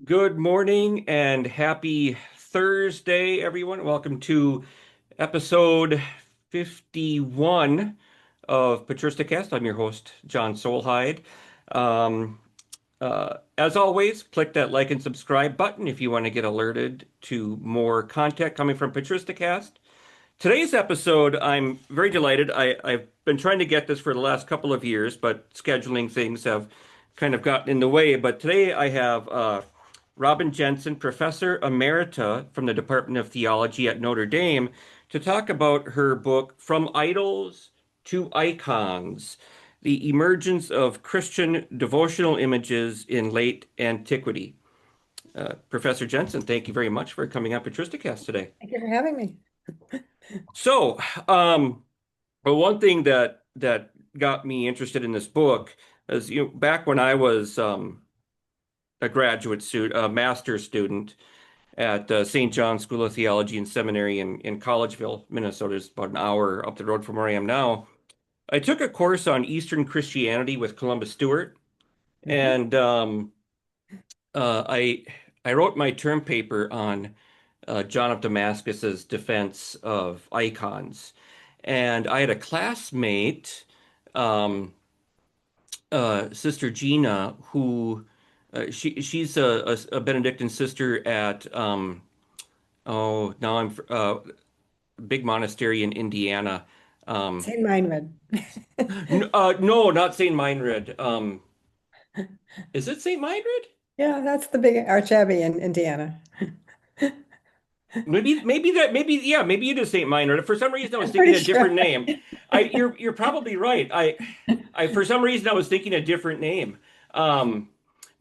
Good morning and happy Thursday, everyone. Welcome to episode 51 of PatristiCast. I'm your host, John Solheid. Um, as always, click that like and subscribe button if you want to get alerted to more content coming from PatristiCast. Today's episode, I'm very delighted. I've been trying to get this for the last couple of years, but scheduling things have kind of gotten in the way. But today I have Robin Jensen, Professor Emerita from the Department of Theology at Notre Dame, to talk about her book, From Idols to Icons: The Emergence of Christian Devotional Images in Late Antiquity. Professor Jensen, thank you very much for coming on PatristiCast today. Thank you for having me. So, but one thing that got me interested in this book is, back when I was a graduate student, a master's student at St. John's School of Theology and Seminary in Collegeville, Minnesota, is about an hour up the road from where I am now. I took a course on Eastern Christianity with Columbus Stewart, Mhm. and uh, I I wrote my term paper on John of Damascus's defense of icons. And I had a classmate, um, Sister Gina, who she's a Benedictine sister at oh now I'm big monastery in Indiana. Um, St. Meinrad. no, not Saint Meinrad. Is it Saint Meinrad? Yeah, that's the big Archabbey in Indiana. Maybe it is Saint Meinrad. For some reason I was I'm thinking pretty a different sure. name. You're probably right. I for some reason I was thinking a different name. Um,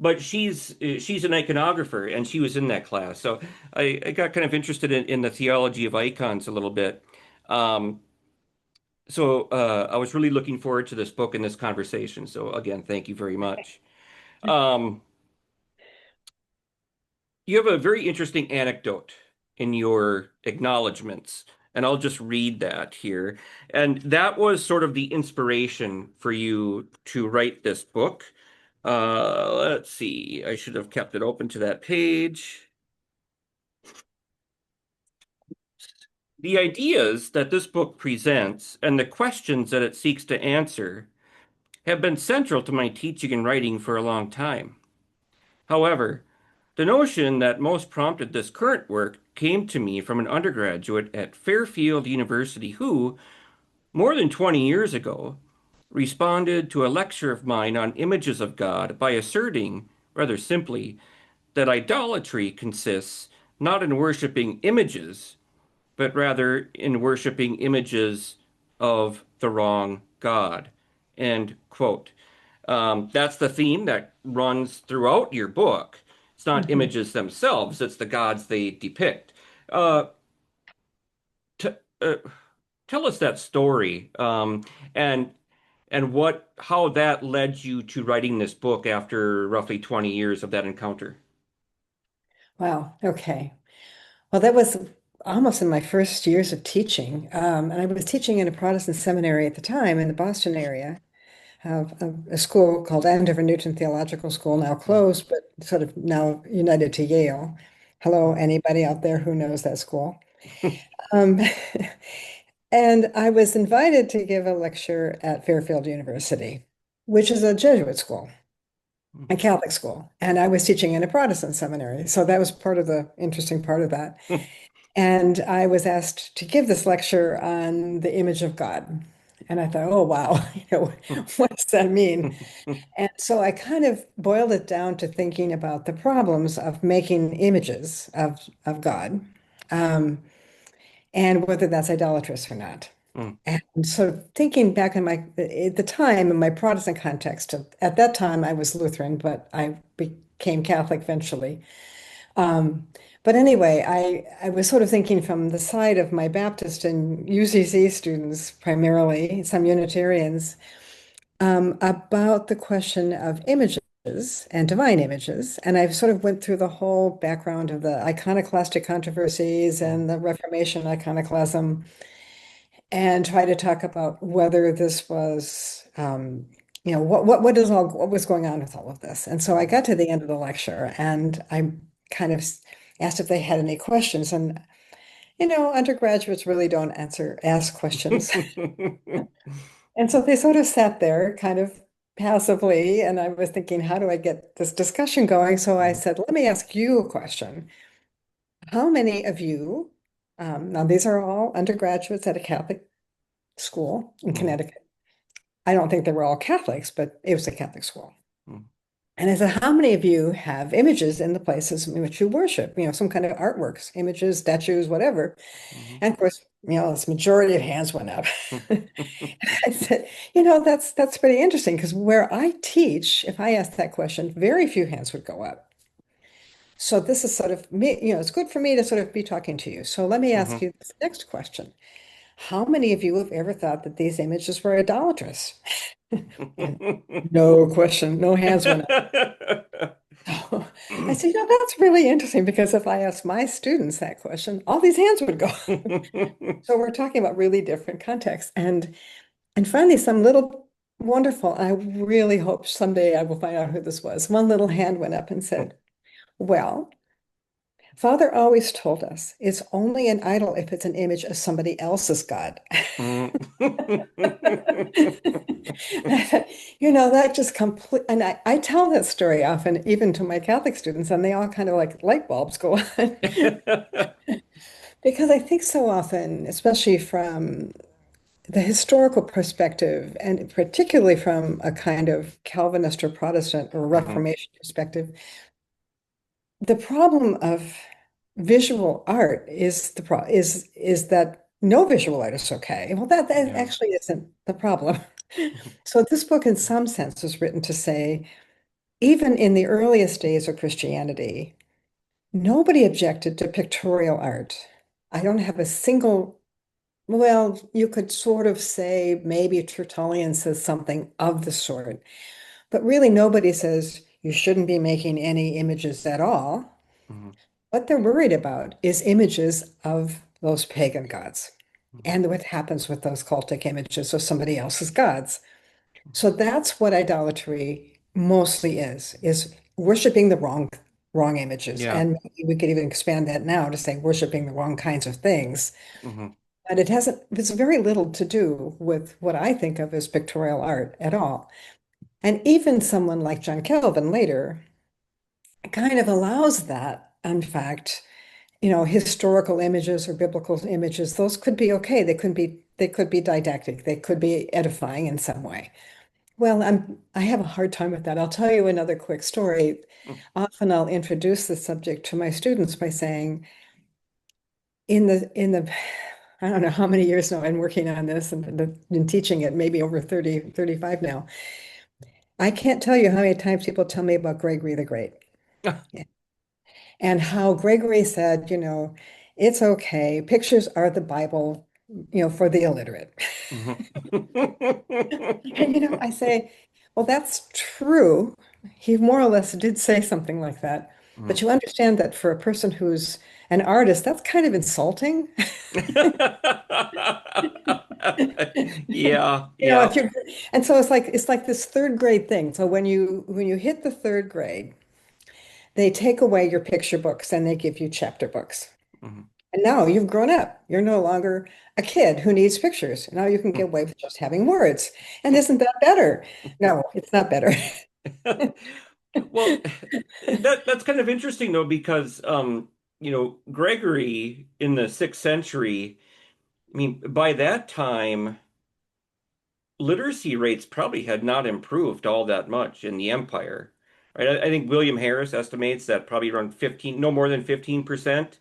but she's an iconographer and she was in that class. So I got kind of interested in the theology of icons a little bit. Um, I was really looking forward to this book and this conversation. So again, thank you very much. Um, you have a very interesting anecdote in your acknowledgments, and I'll just read that here. And that was sort of the inspiration for you to write this book. Let's see, I should have kept it open to that page. The ideas that this book presents and the questions that it seeks to answer have been central to my teaching and writing for a long time. However, the notion that most prompted this current work came to me from an undergraduate at Fairfield University who, more than 20 years ago, responded to a lecture of mine on images of God by asserting, rather simply, that idolatry consists not in worshiping images, but rather in worshiping images of the wrong God. End quote. That's the theme that runs throughout your book. It's not Mhm. images themselves, it's the gods they depict. Uh, t uh, Tell us that story, and how that led you to writing this book after roughly 20 years of that encounter. Wow. Okay. Well, that was almost in my first years of teaching. And I was teaching in a Protestant seminary at the time in the Boston area, a school called Andover Newton Theological School, now closed, but sort of now united to Yale. Hello, anybody out there who knows that school? Um, and I was invited to give a lecture at Fairfield University, which is a Jesuit school, a Catholic school. And I was teaching in a Protestant seminary. So that was part of the interesting part of that. And I was asked to give this lecture on the image of God. And I thought, oh, wow, what does that mean? And so I kind of boiled it down to thinking about the problems of making images of God, um, and whether that's idolatrous or not. And sort of thinking back in at the time in my Protestant context, at that time I was Lutheran, but I became Catholic eventually. Um, but anyway, I was sort of thinking from the side of my Baptist and UCC students, primarily, some Unitarians, about the question of images and divine images. And I sort of went through the whole background of the iconoclastic controversies and the Reformation iconoclasm and try to talk about whether this was what was going on with all of this? And so I got to the end of the lecture and I kind of asked if they had any questions. And undergraduates really don't ask questions. And so they sort of sat there kind of passively, and I was thinking, how do I get this discussion going? So I said, let me ask you a question. How many of you, now these are all undergraduates at a Catholic school in Connecticut. I don't think they were all Catholics, but it was a Catholic school. And I said, how many of you have images in the places in which you worship? Some kind of artworks, images, statues, whatever. And of course, this majority of hands went up. I said, that's pretty interesting because where I teach, if I asked that question, very few hands would go up. So this is sort of me, it's good for me to sort of be talking to you. So let me ask you this next question. How many of you have ever thought that these images were idolatrous? And no question, no hands went up. So I said, that's really interesting because if I asked my students that question, all these hands would go. So we're talking about really different contexts. And finally, some little wonderful, I really hope someday I will find out who this was. One little hand went up and said, well, Father always told us it's only an idol if it's an image of somebody else's God. That just complete, and I tell that story often, even to my Catholic students, and they all kind of like light bulbs go on. Because I think so often, especially from the historical perspective, and particularly from a kind of Calvinist or Protestant or Reformation perspective, the problem of visual art is that no visual art is okay. Well, that Yeah. actually isn't the problem. So this book, in some sense, was written to say, even in the earliest days of Christianity, nobody objected to pictorial art. I don't have a single, well, you could sort of say maybe Tertullian says something of the sort, but really nobody says you shouldn't be making any images at all. Mhm. What they're worried about is images of those pagan gods and what happens with those cultic images of somebody else's gods. So that's what idolatry mostly is worshiping the wrong images. Yeah. And maybe we could even expand that now to say worshiping the wrong kinds of things. Mhm. But it's very little to do with what I think of as pictorial art at all. And even someone like John Calvin later kind of allows that. In fact, historical images or biblical images, those could be okay. They could be didactic. They could be edifying in some way. Well, I have a hard time with that. I'll tell you another quick story. Often I'll introduce the subject to my students by saying, in the I don't know how many years now I'm working on this and been teaching it, maybe over 30, 35 now. I can't tell you how many times people tell me about Gregory the Great and how Gregory said, it's okay. Pictures are the Bible, for the illiterate. Mhm. And I say, well, that's true. He more or less did say something like that. But Mhm. you understand that for a person who's an artist, that's kind of insulting. Yeah, If yeah. you and so it's like this third grade thing. So when you hit the third grade, they take away your picture books and they give you chapter books. Mhm. And now you've grown up. You're no longer a kid who needs pictures. Now you can get away with just having words. And isn't that better? No, it's not better. Well, that's kind of interesting though, because Gregory in the 6th century, I mean, by that time, literacy rates probably had not improved all that much in the empire. Right? I think William Harris estimates that probably around 15, no more than 15%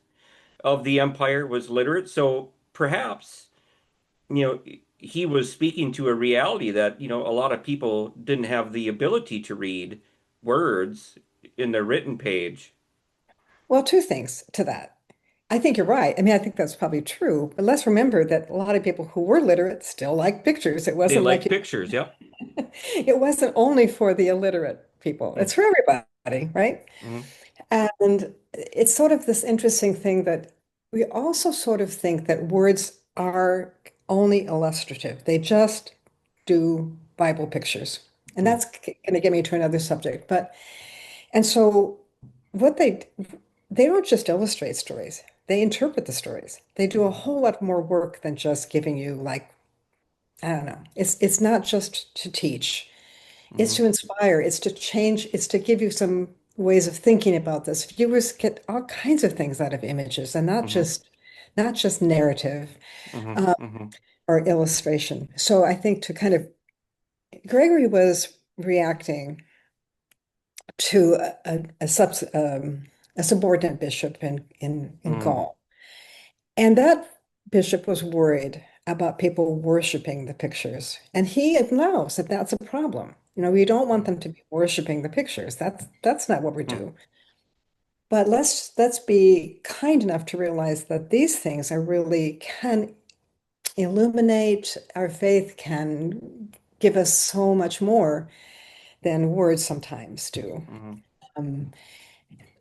of the empire was literate. So perhaps, you know, he was speaking to a reality that, a lot of people didn't have the ability to read words in the written page. Well, two things to that. I think you're right. I mean, I think that's probably true. But let's remember that a lot of people who were literate still like pictures. It They wasn't like liked pictures, yeah. it wasn't only for the illiterate people. It's for everybody, right? Mm-hmm. And it's sort of this interesting thing that we also sort of think that words are only illustrative. They just do Bible pictures. And Mm, that's going to get me to another subject. And so what they don't just illustrate stories, they interpret the stories. They do a whole lot more work than just giving you like, I don't know. It's not just to teach. It's mhm, to inspire, it's to change, it's to give you some ways of thinking about this. Viewers get all kinds of things out of images and mhm, not just narrative mhm, uh, mhm, or illustration. So I think to kind of Gregory was reacting to a subordinate bishop in mm, Gaul. And that bishop was worried about people worshiping the pictures. And he knows that that's a problem. You know, we don't want mm, them to be worshiping the pictures. That's not what we mm, do. But let's be kind enough to realize that these things are really can illuminate our faith, can give us so much more than words sometimes do. mhm, Um,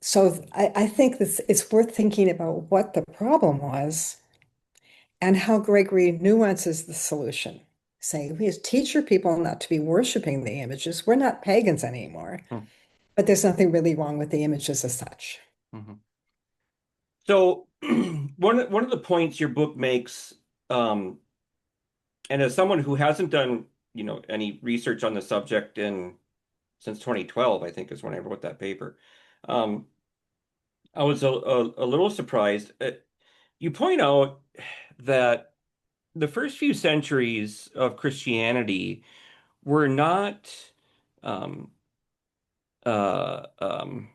so I think this it's worth thinking about what the problem was and how Gregory nuances the solution, saying, please teach your people not to be worshiping the images. We're not pagans anymore, mm, but there's nothing really wrong with the images as such. mhm. So one of the points your book makes, um, and as someone who hasn't done, any research on the subject in since 2012, I think is when I wrote that paper, um, I was a little surprised. You point out that the first few centuries of Christianity were not um, uh, um,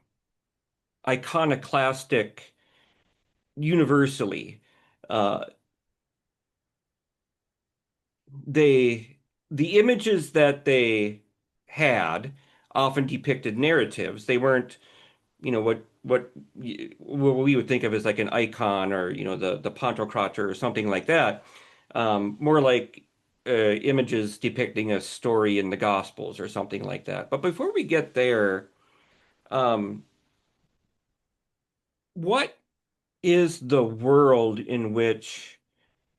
iconoclastic universally. Uh, they the images that they had often depicted narratives. They weren't, what we would think of as like an icon or the Pantocrator or something like that. More like images depicting a story in the Gospels or something like that. But before we get there, um, what is the world in which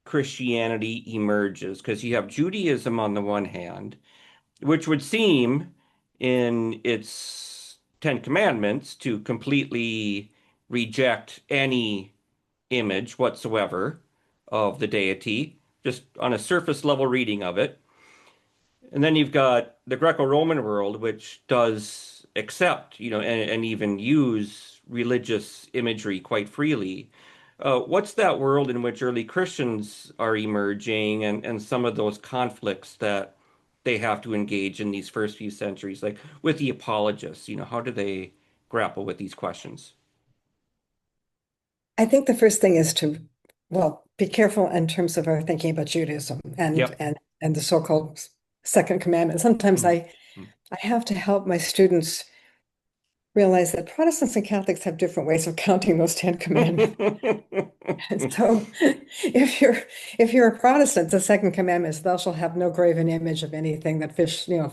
Christianity emerges? Because you have Judaism on the one hand, which would seem in its Ten Commandments to completely reject any image whatsoever of the deity, just on a surface level reading of it. And then you've got the Greco-Roman world, which does accept, and even use religious imagery quite freely. What's that world in which early Christians are emerging and some of those conflicts that they have to engage in these first few centuries, like with the apologists, how do they grapple with these questions? I think the first thing is to, well, be careful in terms of our thinking about Judaism Yep. and the so-called second commandment. Sometimes Mm, I have to help my students realize that Protestants and Catholics have different ways of counting those Ten Commandments. mm. So if you're a Protestant, the second commandment is thou shalt have no graven image of anything that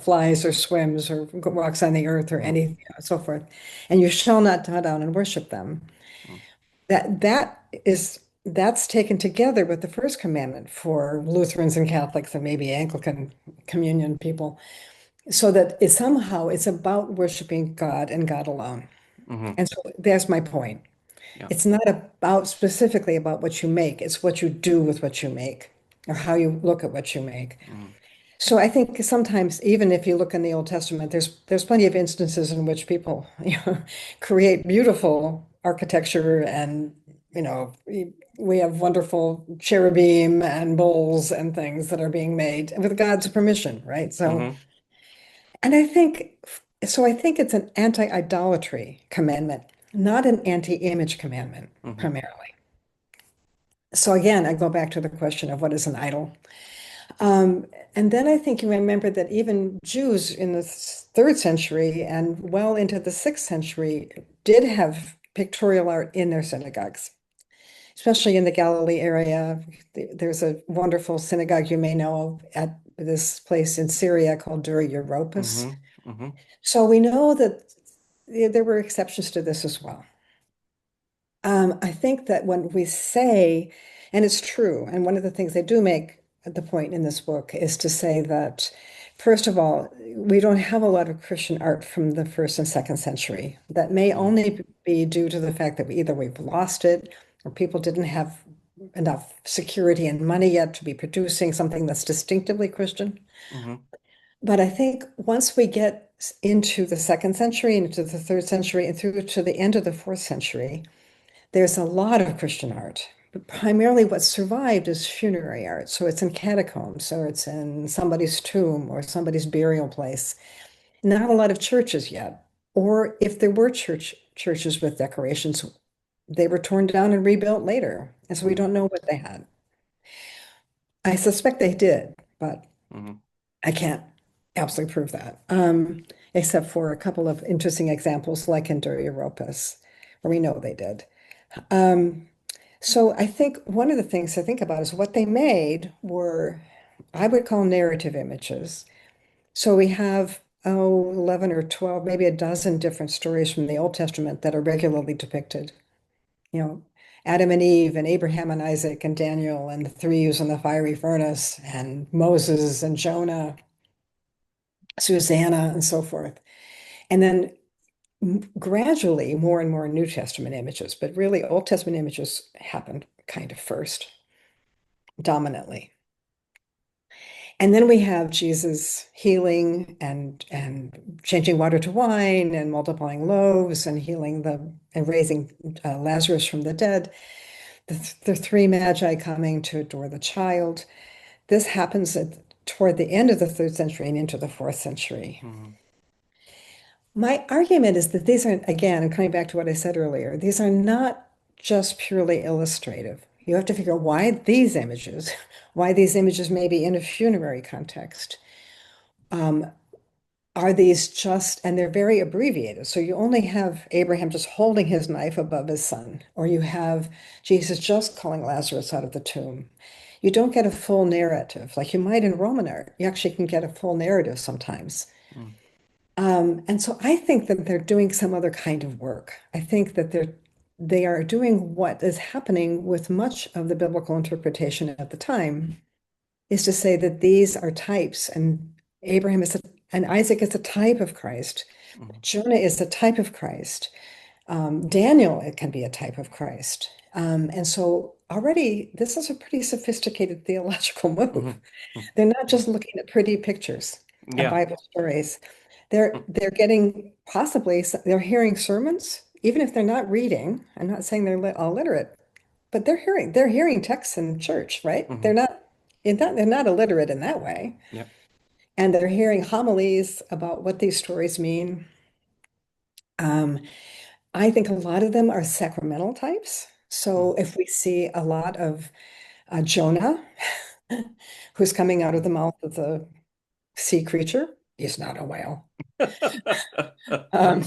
flies or swims or walks on the earth or Mm, any so forth. And you shall not bow down and worship them. mm, That's taken together with the first commandment for Lutherans and Catholics and maybe Anglican communion people, so that it's about worshiping God and God alone. mhm. And so there's my point. Yeah. It's not about specifically about what you make, it's what you do with what you make or how you look at what you make. Mhm, So I think sometimes, even if you look in the Old Testament, there's plenty of instances in which people, create beautiful architecture, and we have wonderful cherubim and bowls and things that are being made with God's permission, right? mhm, And I think it's an anti-idolatry commandment, not an anti-image commandment, mhm, primarily. So again, I go back to the question of what is an idol. And then I think you remember that even Jews in the third century and well into the sixth century did have pictorial art in their synagogues, especially in the Galilee area. There's a wonderful synagogue you may know of at this place in Syria called Dura Europos. mhm, mhm, So we know that there were exceptions to this as well. I think that when we say, and it's true, and one of the things they do make the point in this book is to say that First of all, we don't have a lot of Christian art from the first and second century. That may Mhm. only be due to the fact that either we've lost it or people didn't have enough security and money yet to be producing something that's distinctively Christian. Mhm. But I think once we get into the second century and into the third century and through to the end of the fourth century, there's a lot of Christian art. But primarily what survived is funerary art. So it's in catacombs or it's in somebody's tomb or somebody's burial place. Not a lot of churches yet. Or if there were churches with decorations, they were torn down and rebuilt later. And so we Mhm. don't know what they had. I suspect they did, but Mhm. I can't absolutely prove that, except for a couple of interesting examples like in Europus, where we know they did. Um, so I think one of the things to think about is what they made were, I would call narrative images. So we have, 11 or 12, maybe a dozen different stories from the Old Testament that are regularly depicted. You know, Adam and Eve and Abraham and Isaac and Daniel and the three who's in the fiery furnace and Moses and Jonah, Susanna and so forth. And then gradually more and more New Testament images, but really Old Testament images happened kind of first, dominantly. And then we have Jesus healing and changing water to wine and multiplying loaves and healing and raising Lazarus from the dead. The three magi coming to adore the child. This happens toward the end of the third century and into the fourth century. Mhm. My argument is that these are, again, and coming back to what I said earlier, these are not just purely illustrative. You have to figure out why these images may be in a funerary context. Um, are these just, and they're very abbreviated. So you only have Abraham just holding his knife above his son, or you have Jesus just calling Lazarus out of the tomb. You don't get a full narrative like you might in Roman art. You actually can get a full narrative sometimes. Mhm. And so I think that they're doing some other kind of work. I think that they are doing what is happening with much of the biblical interpretation at the time, is to say that these are types, and Abraham is and Isaac is a type of Christ. Mhm. Jonah is a type of Christ. Daniel, it can be a type of Christ. And so already this is a pretty sophisticated theological move. Mhm. Mhm. They're not Mhm. just looking at pretty pictures and Yeah. Bible stories. They're getting possibly they're hearing sermons, even if they're not reading. I'm not saying they're all literate, but they're hearing texts in church, right? Mhm. They're not illiterate in that way. Yep. And they're hearing homilies about what these stories mean. Um, I think a lot of them are sacramental types. So Mhm. if we see a lot of Jonah, who's coming out of the mouth of the sea creature, he's not a whale. Um,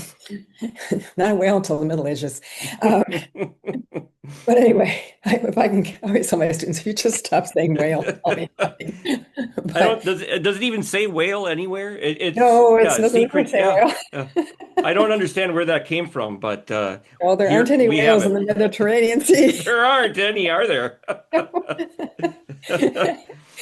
not a whale until the Middle Ages. Um, but anyway, if I can always tell my students, if you just stop saying whale, I'll be fine. I But don't, does it even say whale anywhere? It's, no, it yeah, doesn't ever secret. say Yeah. whale. Yeah. I don't understand where that came from, but Well, there aren't here any we have whales in it. the Mediterranean Sea. There aren't any, are there?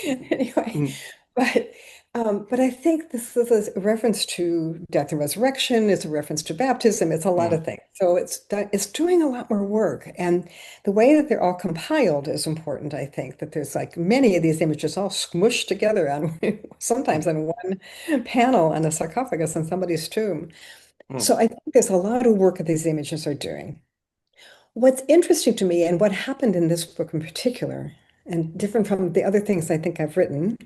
Anyway, but I think this is a reference to death and resurrection. It's a reference to baptism. It's a lot Mm. of things. So it's doing a lot more work, and the way that they're all compiled is important. I think that there's like many of these images all smushed together on sometimes on one panel on a sarcophagus in somebody's tomb. Mm. So I think there's a lot of work that these images are doing. What's interesting to me and what happened in this book in particular, and different from the other things I think I've written,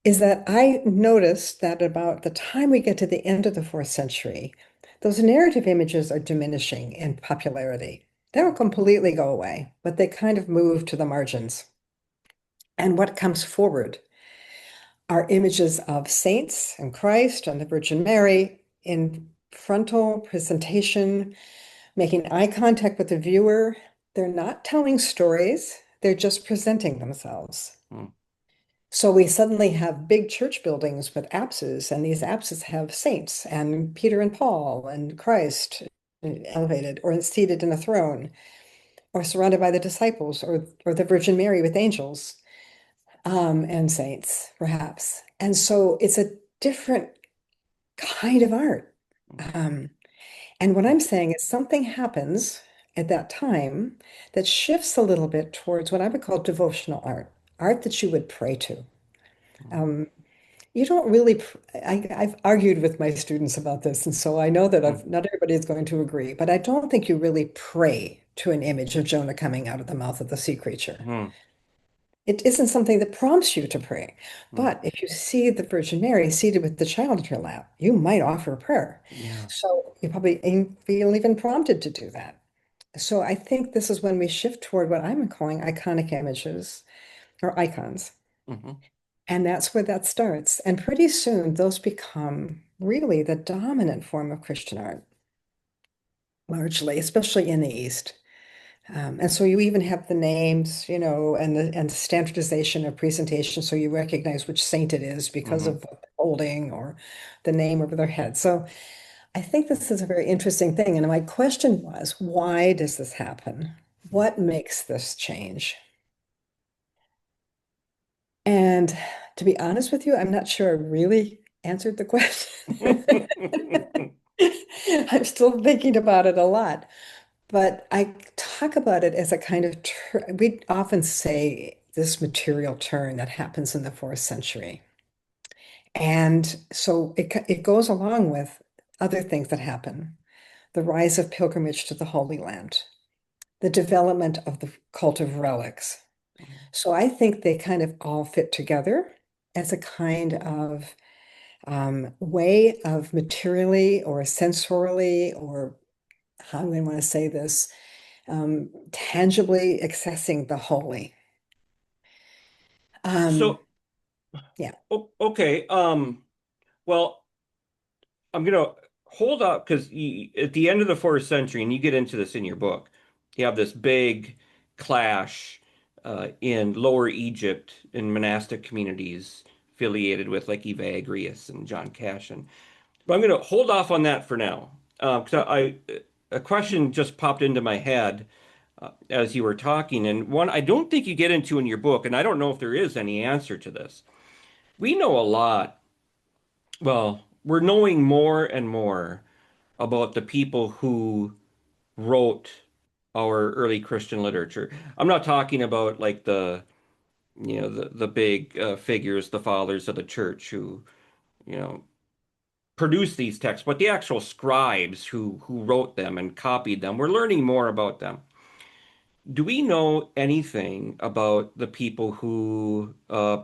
is that I noticed that about the time we get to the end of the fourth century, those narrative images are diminishing in popularity. They don't completely go away, but they kind of move to the margins. And what comes forward are images of saints and Christ and the Virgin Mary in frontal presentation, making eye contact with the viewer. They're not telling stories, they're just presenting themselves. Mm. So we suddenly have big church buildings with apses, and these apses have saints and Peter and Paul and Christ elevated or seated in a throne, or surrounded by the disciples, or the Virgin Mary with angels, and saints, perhaps. And so different kind of art. Um, and what I'm saying is something happens at that time that shifts a little bit towards what I would call devotional art, art that you would pray to. Um, you don't really, I've argued with my students about this, and so I know that not everybody is going to agree, but I don't think you really pray to an image of Jonah coming out of the mouth of the sea creature. It isn't something that prompts you to pray. But if you see the Virgin Mary seated with the child in her lap, you might offer a prayer. Yeah. So you probably feel even prompted to do that. So I think this is when we shift toward what I'm calling iconic images or icons. Hmm. And that's where that starts. And pretty soon, those become really the dominant form of Christian art, largely, especially in the East. And so you even have the names, and the standardization of presentation, so you recognize which saint it is because Hmm. of the holding or the name over their head. So I think this is a very interesting thing. And my question was, why does this happen? What makes this change? And to be honest with you, I'm not sure I really answered the question. I'm still thinking about it a lot. But I talk about it as a kind of, we often say this material turn that happens in the fourth century. And so it goes along with other things that happen. The rise of pilgrimage to the Holy Land, the development of the cult of relics. So I think they kind of all fit together as a kind of way of materially or sensorially, or how do I want to say this, tangibly accessing the holy. Um, So, yeah, okay. Well, I'm gonna hold up because at the end of the fourth century, and you get into this in your book, you have this big clash in Lower Egypt in monastic communities affiliated with like Evagrius and John Cassian. But I'm gonna hold off on that for now because a question just popped into my head as you were talking, and one I don't think you get into in your book, and I don't know if there is any answer to this. We know a lot. Well, we're knowing more and more about the people who wrote our early Christian literature. I'm not talking about like the big figures, the fathers of the church who, you know, produced these texts, but the actual scribes who wrote them and copied them. We're learning more about them. Do we know anything about the people who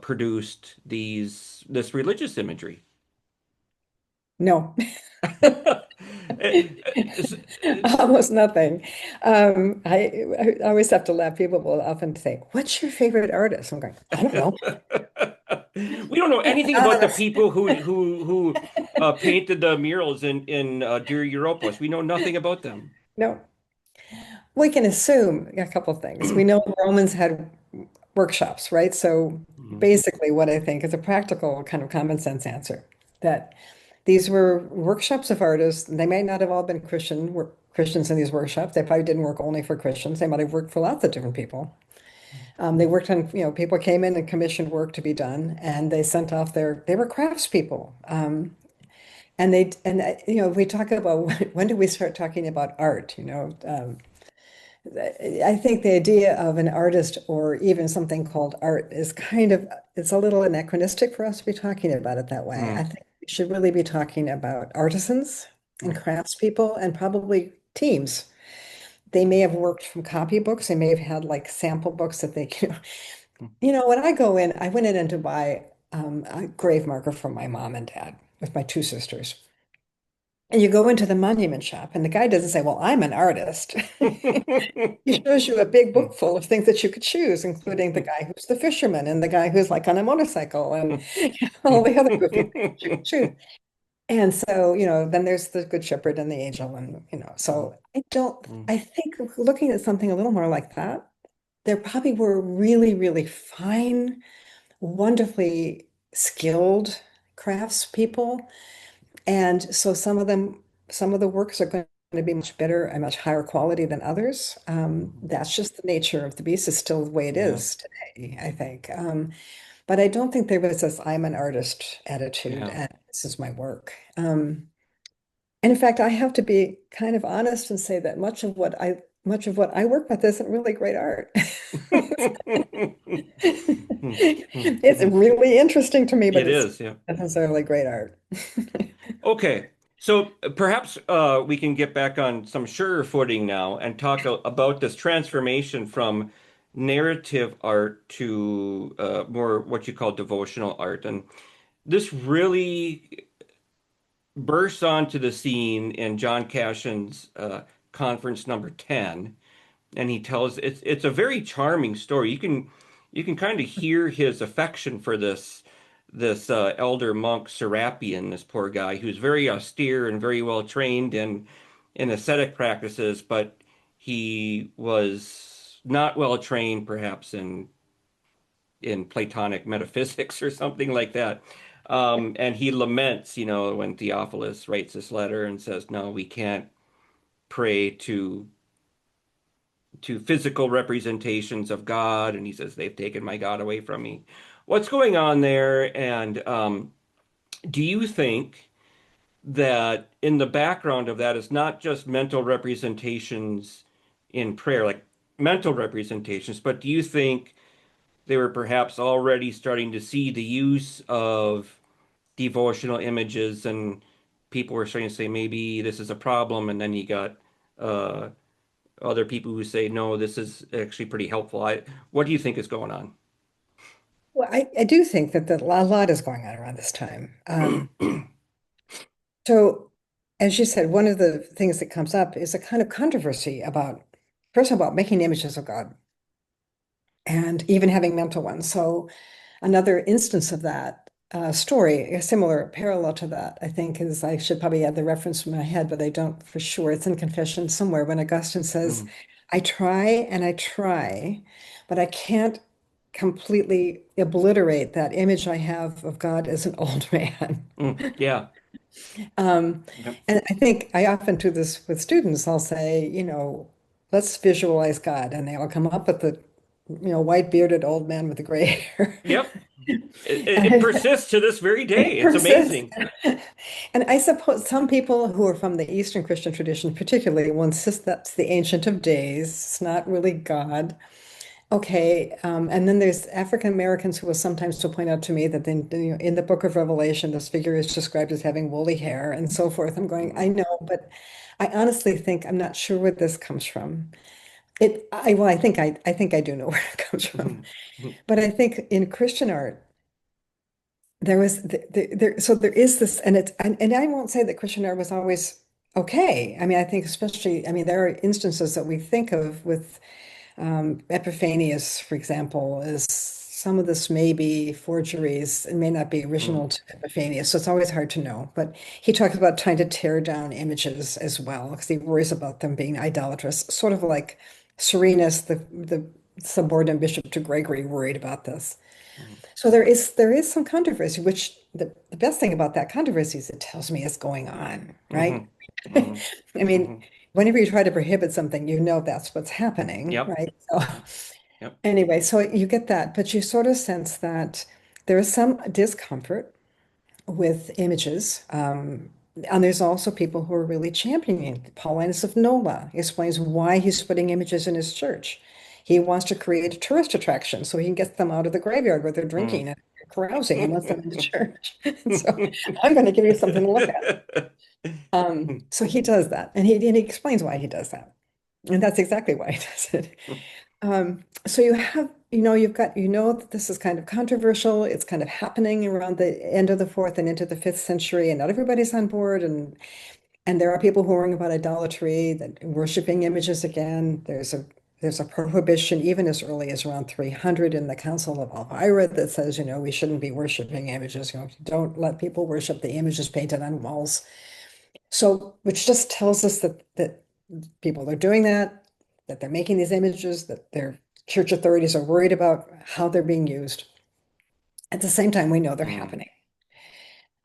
produced this religious imagery? no, It's- almost nothing. I always have to laugh. People will often say, "What's your favorite artist?" I'm going, I don't know. We don't know anything about the Honest. people who painted the murals in Dear Europos. We know nothing about them. No, we can assume a couple of things. We know Romans had workshops, right? So Mhm. basically, what I think is a practical kind of common sense answer that these were workshops of artists. They may not have all been Christians in these workshops. They probably didn't work only for Christians. They might have worked for lots of different people. They worked on, people came in and commissioned work to be done, and they sent off they were craftspeople. We talk about when do we start talking about art? I think the idea of an artist or even something called art is it's a little anachronistic for us to be talking about it that way. I Mm, think we should really be talking about artisans and mm, craftspeople and probably teams. They may have worked from copybooks. They may have had like sample books that they, mm. when I went in to buy a grave marker for my mom and dad with my two sisters. And you go into the monument shop, and the guy doesn't say, "Well, I'm an artist." He shows you a big book full of things that you could choose, including the guy who's the fisherman and the guy who's like on a motorcycle and all the other goofy things that you could choose. And so, then there's the Good Shepherd and the angel, and so Mm, I think looking at something a little more like that, there probably were really, really fine, wonderfully skilled craftspeople, and so some of the works are going to be much better and much higher quality than others. That's just the nature of the beast. Is still the way it yeah, is today, I think. But I don't think there was this "I'm an artist" attitude. yeah. And this is my work. And in fact, I have to be kind of honest and say that much of what I work with isn't really great art. It's really interesting to me, but It it's is, yeah. not necessarily great art. Okay, so perhaps we can get back on some surer footing now and talk about this transformation from narrative art to more what you call devotional art. And this really bursts onto the scene in John Cashin's conference number 10. And he tells it's a very charming story. You can kind of hear his affection for this elder monk Serapion, this poor guy who's very austere and very well trained in ascetic practices, but he was not well trained perhaps in Platonic metaphysics or something like that. And he laments, when Theophilus writes this letter and says, "No, we can't pray to physical representations of God," and he says, "They've taken my God away from me." What's going on there? And do you think that in the background of that is not just mental representations in prayer, like mental representations, but do you think they were perhaps already starting to see the use of devotional images and people were starting to say maybe this is a problem, and then you got uh, other people who say no, this is actually pretty helpful. What do you think is going on? Well, I do think that a lot is going on around this time. So, as you said, one of the things that comes up is a kind of controversy about, first of all, making images of God and even having mental ones. So, another instance of that story, a similar parallel to that, I think, is I should probably add the reference from my head, but I don't for sure. It's in Confession somewhere when Augustine says, Mm, I try and I try, but I can't completely obliterate that image I have of God as an old man. yeah. Um, Yep. and I think I often do this with students. I'll say, let's visualize God, and they all come up with the, white bearded old man with the gray hair. Yep. It And persists to this very day. it It's persists. amazing. And I suppose some people who are from the Eastern Christian tradition, particularly, will insist that's the Ancient of Days. It's not really God. Okay, and then there's African Americans who will sometimes still point out to me that then in the Book of Revelation, this figure is described as having woolly hair and so forth. I'm going, I Mhm. know, but I honestly think I'm not sure where this comes from. Well, I think I do know where it comes from, Mhm. Mhm. but I think in Christian art there was so there is this, and and I won't say that Christian art was always okay. I mean, I think especially, I mean, there are instances that we think of with Epiphanius, for example, is some of this may be forgeries. It may not be Mhm. original to Epiphanius, so it's always hard to know. But he talks about trying to tear down images as well, because he worries about them being idolatrous, sort of like Serenus, the subordinate bishop to Gregory, worried about this. Mhm. So there is some controversy, which the best thing about that controversy is it tells me it's going on, right? Mhm. I Mhm. mean, Mhm. whenever you try to prohibit something, you know that's what's happening, Yep. right? So Yep. Yep. anyway, so you get that, but you sort of sense that there is some discomfort with images. And there's also people who are really championing. Paulinus of Nola explains why he's putting images in his church. He wants to create a tourist attraction so he can get them out of the graveyard where they're Mm. drinking and carousing. He wants them in the church. And so I'm going to give you something to look at. So he does that, and he explains why he does that. And that's exactly why he does it. So you have, you've got, that this is kind of controversial. It's kind of happening around the end of the fourth and into the fifth century, and not everybody's on board. And there are people who are worrying about idolatry, that worshiping images again. There's a prohibition even as early as around 300 in the Council of Elvira that says, we shouldn't be worshiping images. Don't let people worship the images painted on walls. So, which just tells us that people are doing that they're making these images, that their church authorities are worried about how they're being used. At the same time, we know they're Mm. happening.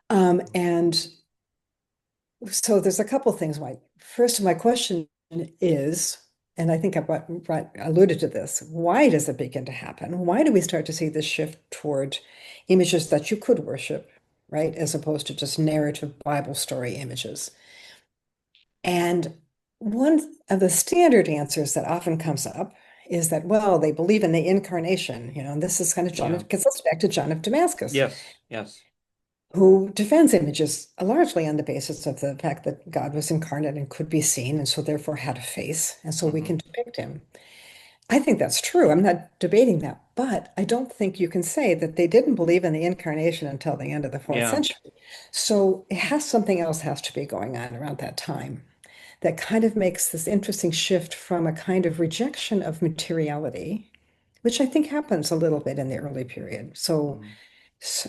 And so there's a couple things. First, my question is, and I think I alluded to this, why does it begin to happen? Why do we start to see this shift toward images that you could worship, right? As opposed to just narrative Bible story images. And one of the standard answers that often comes up is that, well, they believe in the incarnation, and this is kind of John, Yeah. gets us back to John of Damascus, Yes. Yes. who defends images largely on the basis of the fact that God was incarnate and could be seen, and so therefore had a face, and so we Hmm. can depict him. I think that's true. I'm not debating that, but I don't think you can say that they didn't believe in the incarnation until the end of the fourth Yeah. century. So something else has to be going on around that time that kind of makes this interesting shift from a kind of rejection of materiality, which I think happens a little bit in the early period. So, Hmm.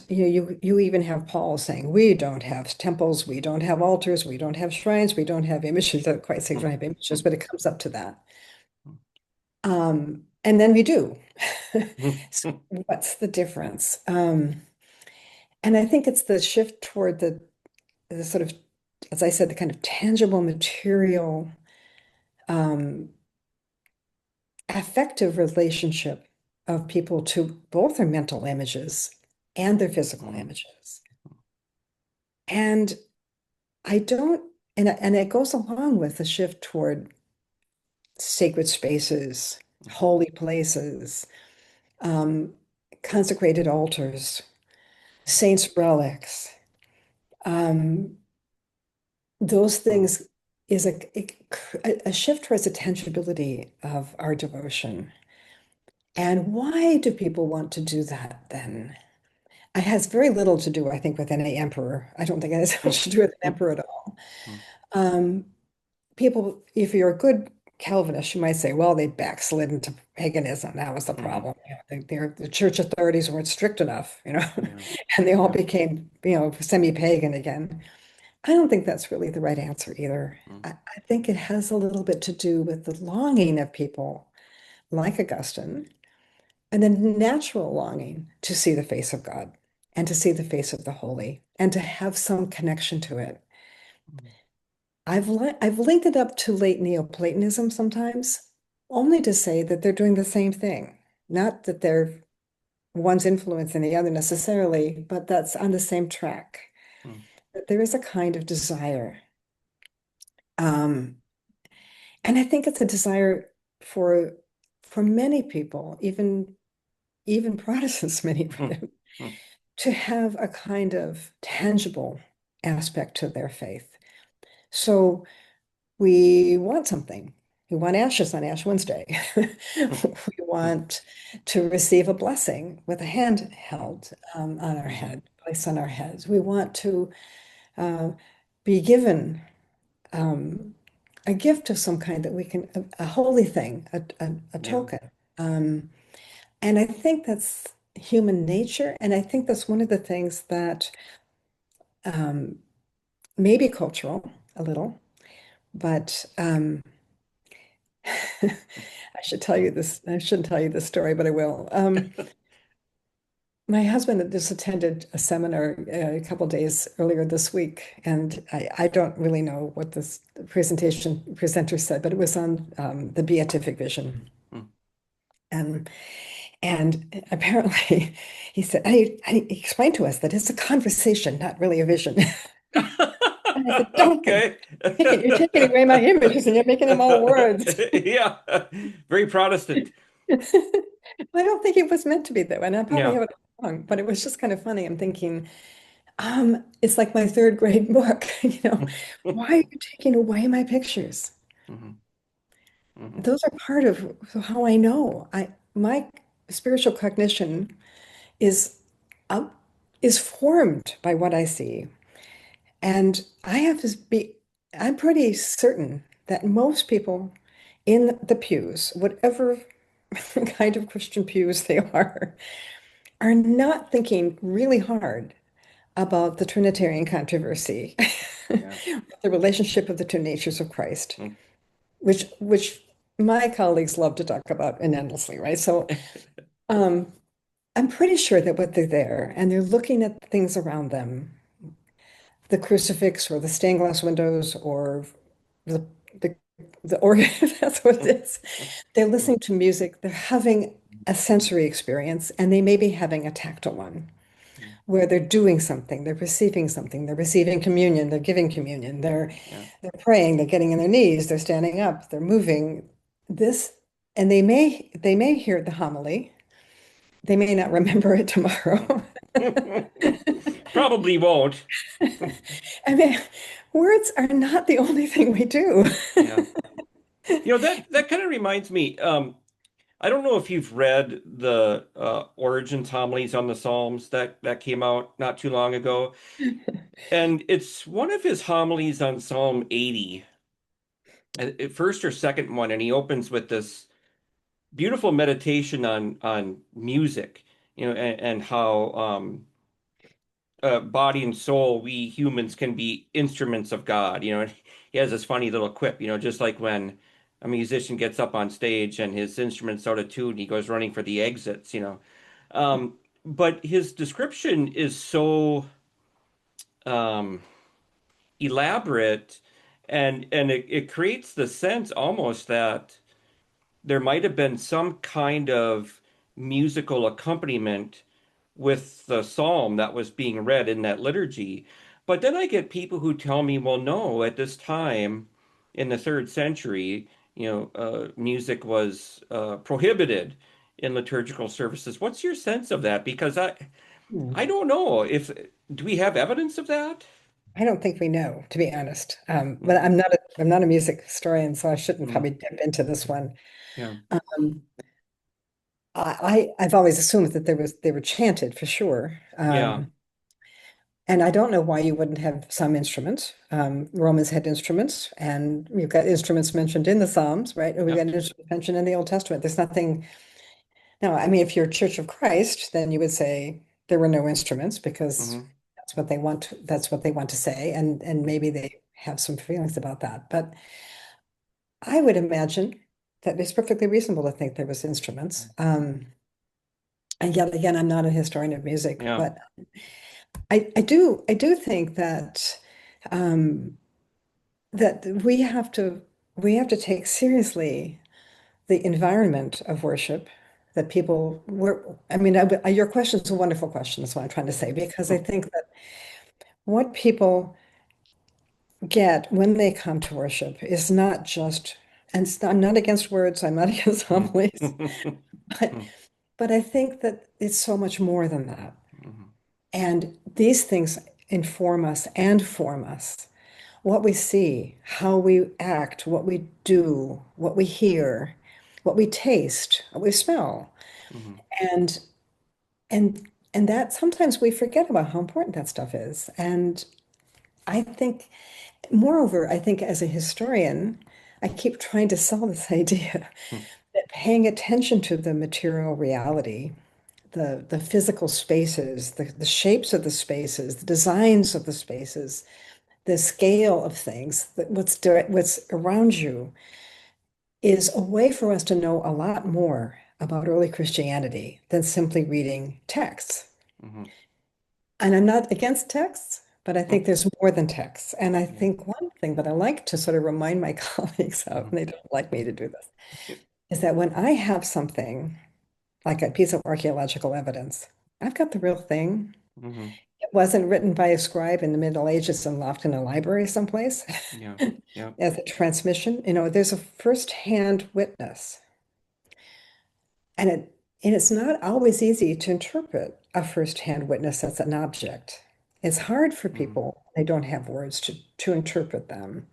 you even have Paul saying, we don't have temples, we don't have altars, we don't have shrines, we don't have images. I don't quite say we don't have images, but it comes up to that. And then we do. So what's the difference? And I think it's the shift toward the sort of, as I said, the kind of tangible material um, affective relationship of people to both their mental images and their physical Hmm. images. And I don't, and it goes along with the shift toward sacred spaces, holy places, um, consecrated altars, saints' relics. Um, those things is a shift towards the tangibility of our devotion. And why do people want to do that then? It has very little to do, I think, with any emperor. I don't think it has much to do with an emperor at all. Um, People, if you're a good Calvinist, you might say, well, they backslid into paganism. That was the Hmm. problem. The church authorities weren't strict enough, Yeah. and they all Yeah. became, semi-pagan again. I don't think that's really the right answer either. Hmm. I think it has a little bit to do with the longing of people like Augustine and the natural longing to see the face of God and to see the face of the holy and to have some connection to it. I've linked it up to late Neoplatonism sometimes, only to say that they're doing the same thing. Not that they're one's influencing the other necessarily, but that's on the same track. Hmm. That there is a kind of desire. Um, and I think it's a desire for for many people, even Protestants, many of Hmm. them, Hmm. to have a kind of tangible aspect to their faith. So we want something. We want ashes on Ash Wednesday. We want to receive a blessing with a hand held on our Hmm. head, placed on our heads. We want to uh, be given a gift of some kind that we can, a holy thing, a Yeah. token. Um, and I think that's human nature. And I think that's one of the things that um, may be cultural a little, but I should tell you this. I shouldn't tell you this story, but I will. My husband had just attended a seminar a couple days earlier this week, and I don't really know what this presentation presenter said, but it was on the beatific vision. Hmm. And apparently he said, and he explained to us that it's a conversation, not really a vision. And I said, John, Okay. you're taking away my images and you're making them all words. Yeah. Very Protestant. I don't think it was meant to be that way, and I probably Yeah. have it wrong, but it was just kind of funny. I'm thinking, it's like my third grade book, why are you taking away my pictures? Hmm. Hmm. Those are part of how I know. My spiritual cognition is uh, is formed by what I see. And I have to be, I'm pretty certain that most people in the pews, whatever kind of Christian pews they are not thinking really hard about the Trinitarian controversy, Yeah. the relationship of the two natures of Christ, Hmm. which my colleagues love to talk about endlessly, right? So um, I'm pretty sure that what they're there and they're looking at things around them, the crucifix or the stained glass windows or the the the organ, if that's what it is. They're listening to music, they're having a sensory experience, and they may be having a tactile one. where they're doing something, they're receiving something, they're receiving communion, they're giving communion, Yeah. they're praying, they're getting on their knees, they're standing up, they're moving. This, and they may hear the homily, they may not remember it tomorrow. Probably won't. I mean, words are not the only thing we do. Yeah. That kind of reminds me. I don't know if you've read the Origins homilies on the Psalms that came out not too long ago. And it's one of his homilies on Psalm 80, first or second one, and he opens with this beautiful meditation on music, and how body and soul, we humans can be instruments of God. And he has this funny little quip, just like when a musician gets up on stage and his instrument's out of tune, he goes running for the exits. But his description is so um, elaborate, and it creates the sense almost that there might have been some kind of musical accompaniment with the psalm that was being read in that liturgy. But then I get people who tell me, well, no, at this time in the third century, music was prohibited in liturgical services. What's your sense of that? Because I don't know if do we have evidence of that? I don't think we know, to be honest. But Hmm. I'm not a music historian, so I shouldn't Hmm. probably dip into this one. Yeah. Um, I've always assumed that they were chanted for sure. Yeah. And I don't know why you wouldn't have some instruments. Romans had instruments, and we've got instruments mentioned in the Psalms, right? And we've got Yep. instruments mentioned in the Old Testament. There's nothing. No, I mean, if you're Church of Christ, then you would say there were no instruments because Hmm. that's what they want to say, and maybe they have some feelings about that. But I would imagine that it's perfectly reasonable to think there was instruments. And yet again, I'm not a historian of music, Yeah. but I do think um, that we have to take seriously the environment of worship that people were. I mean, your question is a wonderful question, is what I'm trying to say, because I think that what people get when they come to worship is not just, and I'm not against words, I'm not against Mhm. homilies, but Mhm. but I think that it's so much more than that. Mhm. And these things inform us and form us. What we see, how we act, what we do, what we hear, what we taste, what we smell. Mhm. And and that sometimes we forget about how important that stuff is. And I think, moreover, I think as a historian, I keep trying to sell this idea that paying attention to the material reality, the physical spaces, the shapes of the spaces, the designs of the spaces, the scale of things, what's around you, is a way for us to know a lot more about early Christianity than simply reading texts. Mhm. And I'm not against texts, but I Mhm. think there's more than texts. And I Yeah. think one thing that I like to sort of remind my colleagues of, Mhm. and they don't like me to do this, Yeah. is that when I have something like a piece of archaeological evidence, I've got the real thing. Mhm. It wasn't written by a scribe in the Middle Ages and locked in a library someplace Yeah. Yeah. as a transmission. There's a first-hand witness. And it's not always easy to interpret a first-hand witness as an object. It's hard for Mhm. people, they don't have words to interpret them.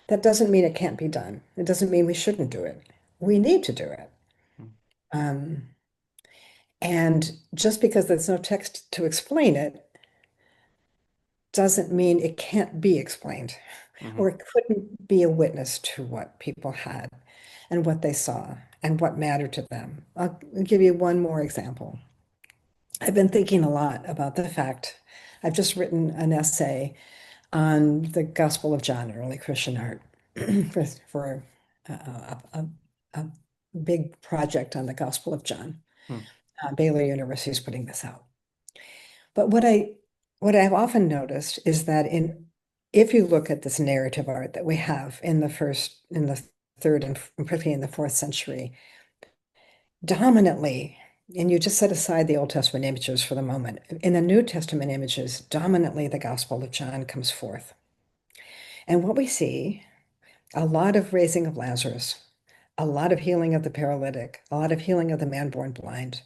That doesn't mean it can't be done. It doesn't mean we shouldn't do it. We need to do it. Mhm. Um, and just because there's no text to explain it doesn't mean it can't be explained, or Mhm. it couldn't be a witness to what people had and what they saw and what mattered to them. I'll give you one more example. I've been thinking a lot about the fact I've just written an essay on the Gospel of John, early Christian art, for a big project on the Gospel of John. Mhm. Baylor University is putting this out. But what I've often noticed is that if you look at this narrative art that we have in the third and particularly in the fourth century, dominantly and you just set aside the Old Testament images for the moment. In the New Testament images, dominantly the Gospel of John comes forth. And what we see, a lot of raising of Lazarus, a lot of healing of the paralytic, a lot of healing of the man born blind,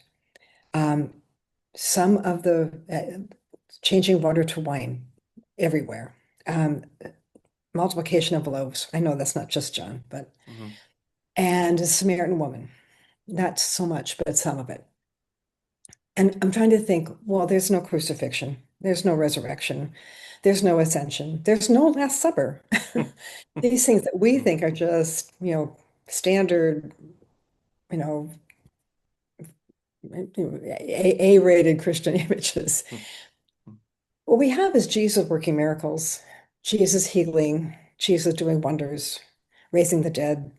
um, some of the changing water to wine everywhere, um, multiplication of loaves. I know that's not just John, but Hmm. and a Samaritan woman. Not so much, but some of it. And I'm trying to think, well, there's no crucifixion, there's no resurrection, there's no ascension, there's no Last Supper. These things that we think are just, standard, you know, A-rated Christian images. What we have is Jesus working miracles, Jesus healing, Jesus doing wonders, raising the dead.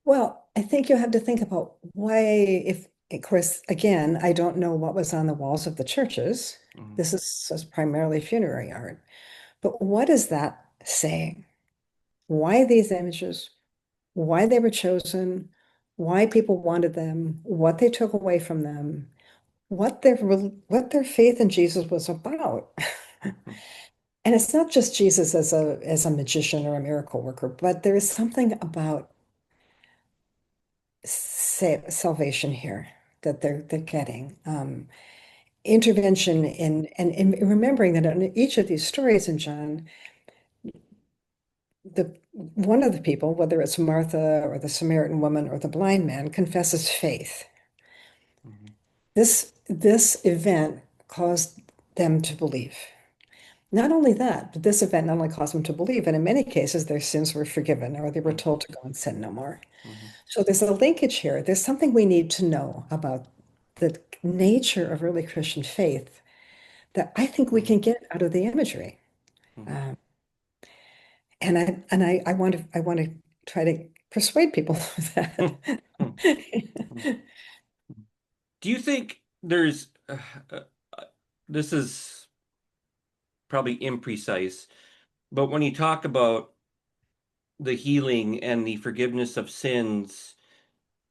Well, I think you have to think about why, if, of course, again, I don't know what was on the walls of the churches. This is primarily funerary art. But what is that saying? Why these images? Why they were chosen? Why people wanted them? What they took away from them? What their faith in Jesus was about? And it's not just Jesus as a magician or a miracle worker, but there is something about salvation here that they're getting. Intervention and remembering that in each of these stories in John, the one of the people, whether it's Martha or the Samaritan woman or the blind man, confesses faith. This event caused them to believe. Not only that, but this event not only caused them to believe, and in many cases their sins were forgiven or they were told to go and sin no more. So there's a linkage here. There's something we need to know about the nature of early Christian faith that I think we can get out of the imagery. Um, and I want to try to persuade people of that. Do you think there's this is probably imprecise, but when you talk about the healing and the forgiveness of sins,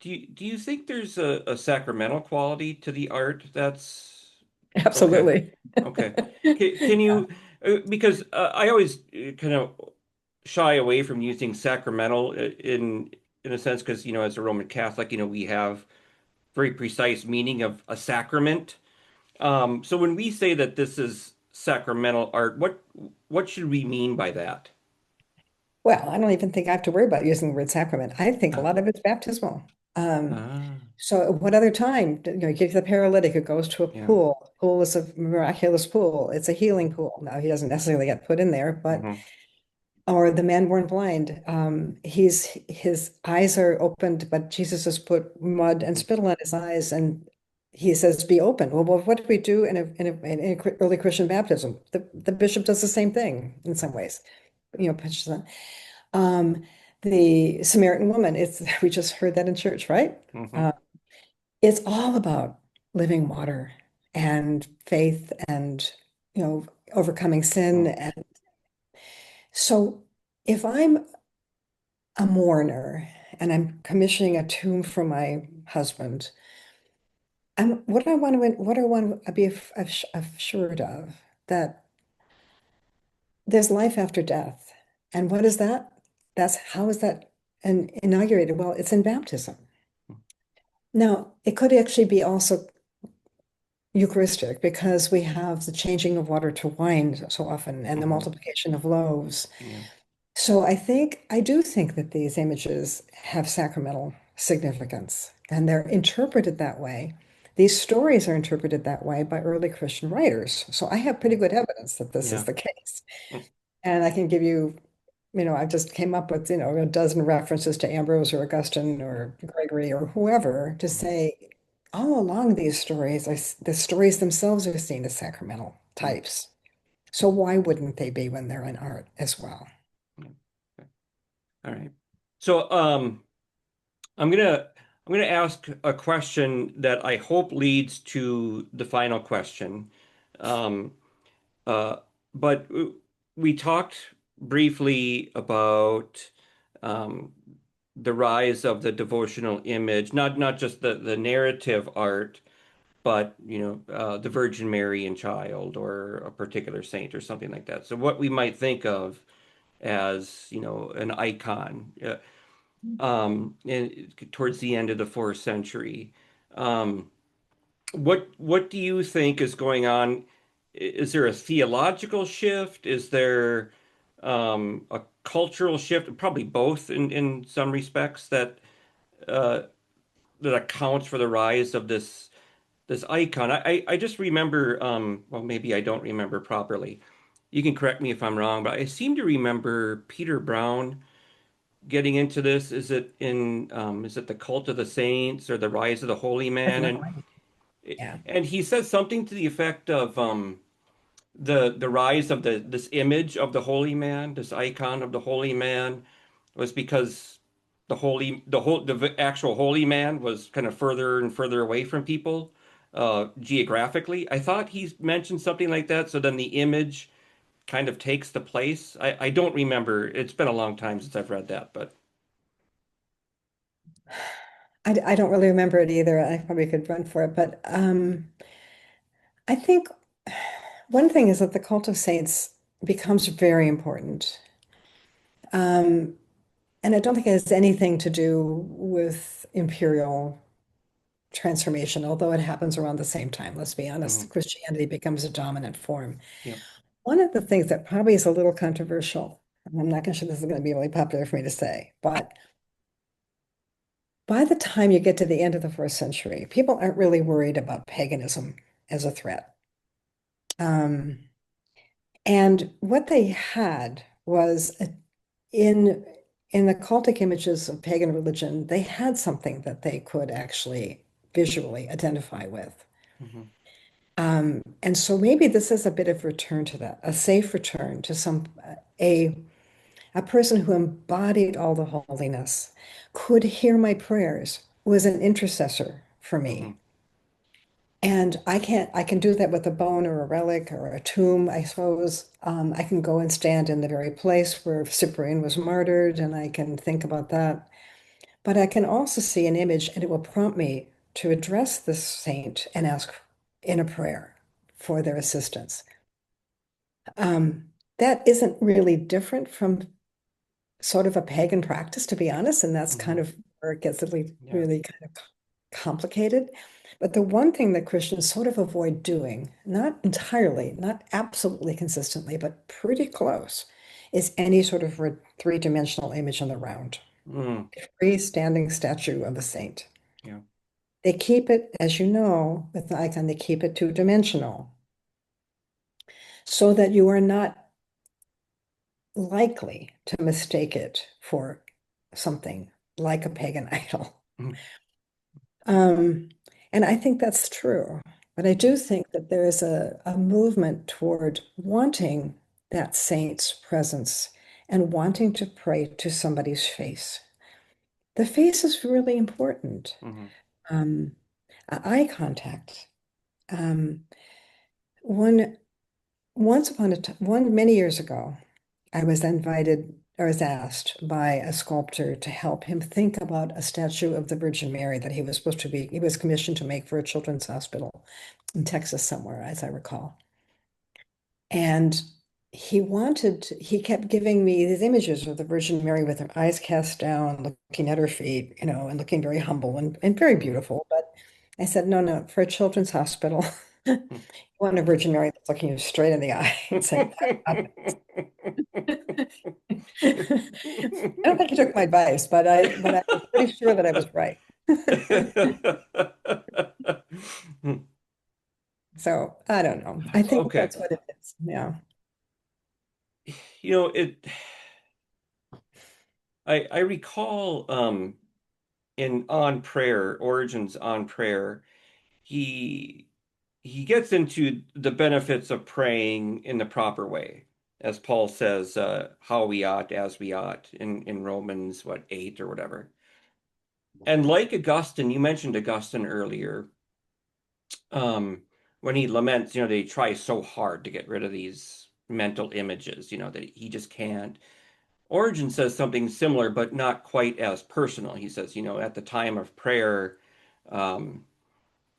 do you think there's a sacramental quality to the art that's okay? Absolutely. Okay. Can you, because I always kind of shy away from using sacramental in a sense, because, as a Roman Catholic, we have very precise meaning of a sacrament. So when we say that this is sacramental art, what should we mean by that? Well, I don't even think I have to worry about using the word sacrament. I think a Uh, lot of it's baptismal. Um, ah, so what other time, you give the paralytic who goes to a yeah. pool. Pool is a miraculous pool. It's a healing pool. Now he doesn't necessarily get put in there, but Hmm. or the man born blind. His eyes are opened, but Jesus has put mud and spittle on his eyes, and he says, "Be open." Well, what do we do in a early Christian baptism? The bishop does the same thing in some ways, pushes on. Um, the Samaritan woman, we just heard that in church, right? Hmm. Uh, it's all about living water and faith and overcoming sin. Hmm. And so if I'm a mourner and I'm commissioning a tomb for my husband, what I want to be assured of that there's life after death. And what is that? How is that inaugurated? Well, it's in baptism. Now, it could actually be also Eucharistic because we have the changing of water to wine so often and the Hmm. multiplication of loaves. Yeah. So I do think that these images have sacramental significance and they're interpreted that way. These stories are interpreted that way by early Christian writers. So I have pretty good evidence that this is Yeah. the case. And I can give you, I just came up with, a dozen references to Ambrose or Augustine or Gregory or whoever to Mhm. say all along these stories, the stories themselves are seen as sacramental Mm. types. So why wouldn't they be when they're in art as well? Yeah. Okay. All right. So I'm gonna ask a question that I hope leads to the final question. Um, uh, but we talked briefly about um, the rise of the devotional image, not just the narrative art, but the Virgin Mary and child or a particular saint or something like that. So what we might think of as, an icon, towards the end of the fourth century. Um, what do you think is going on? Is there a theological shift? Is there a cultural shift? Probably both in some respects uh, that accounts for the rise of this icon. I just remember, well, maybe I don't remember properly. You can correct me if I'm wrong, but I seem to remember Peter Brown getting into this. Is it the Cult of the Saints or the Rise of the Holy Man? And Definitely. Yeah. and he says something to the effect of the rise of this image of the holy man, this icon of the holy man, was because the actual holy man was kind of further and further away from people geographically. I thought he mentioned something like that. So then the image kind of takes the place. I don't remember. It's been a long time since I've read that, but I don't really remember it either. I probably could run for it, but I think one thing is that the cult of saints becomes very important. Um, and I don't think it has anything to do with imperial transformation, although it happens around the same time. Let's be honest, mhm, Christianity becomes a dominant form. yeah. One of the things that probably is a little controversial, and I'm not sure this is going to be really popular for me to say, but by the time you get to the end of the first century, people aren't really worried about paganism as a threat. Um, and what they had was in in the cultic images of pagan religion, they had something that they could actually visually identify with. Mhm, And so maybe this is a bit of return to that, a safe return to a a person who embodied all the holiness, could hear my prayers, was an intercessor for mhm, me. And I can do that with a bone or a relic or a tomb, I suppose. I can go and stand in the very place where Cyprian was martyred, and I can think about that. But I can also see an image, and it will prompt me to address this saint and ask in a prayer for their assistance. That isn't really different from sort of a pagan practice, to be honest, and that's kind mhm. of where it gets really, Yeah. really kind of complicated. But the one thing that Christians sort of avoid doing, not entirely, not absolutely consistently, but pretty close, is any sort of three-dimensional image on the round, Mm, a freestanding statue of a saint. yeah. They keep it, as you know, with the icon, they keep it two-dimensional so that you are not likely to mistake it for something like a pagan idol. Mhm, Um, and I think that's true. But I do think that there is a movement toward wanting that saint's presence and wanting to pray to somebody's face. The face is really important. mhm, Um, eye contact. Um, one once upon a time, one many years ago, I was invited or was asked by a sculptor to help him think about a statue of the Virgin Mary that he was commissioned to make for a children's hospital in Texas somewhere, as I recall. And he kept giving me these images of the Virgin Mary with her eyes cast down, looking at her feet, and looking very humble and very mhm, beautiful. But I said, no, no, for a children's hospital, you want a Virgin Mary that's looking you straight in the eye and saying, I got it. I don't think he took my advice, but I was pretty sure that I was right. So I don't know. I think Okay. that's what it is. Yeah. It I recall in On Prayer, Origins on Prayer, he he gets into the benefits of praying in the proper way. As Paul says, how we ought as we ought in Romans, what, 8 or whatever. And like Augustine, you mentioned Augustine earlier, when he laments, they try so hard to get rid of these mental images, that he just can't. Origen says something similar, but not quite as personal. He says, at the time of prayer, um,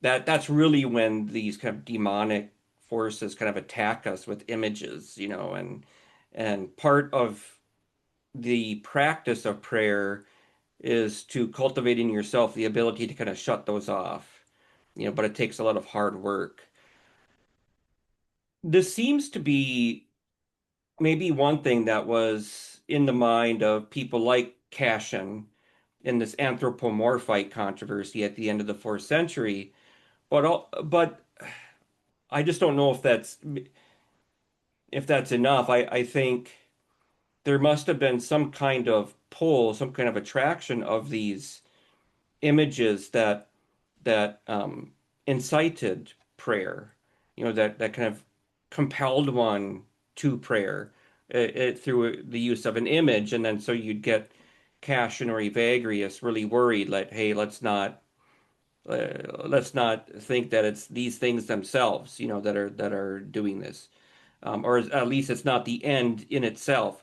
that's really when these kind of demonic forces kind of attack us with images, and part of the practice of prayer is to cultivate in yourself the ability to kind of shut those off, but it takes a lot of hard work. This seems to be maybe one thing that was in the mind of people like Cashin in this anthropomorphite controversy at the end of the fourth century. But I just don't know if that's enough. I think there must have been some kind of pull, some kind of attraction of these images that incited prayer, that kind of compelled one to prayer through the use of an image, and then so you'd get Cassian or Evagrius really worried, like, hey, let's not think that it's these things themselves, that are doing this, or at least it's not the end in itself.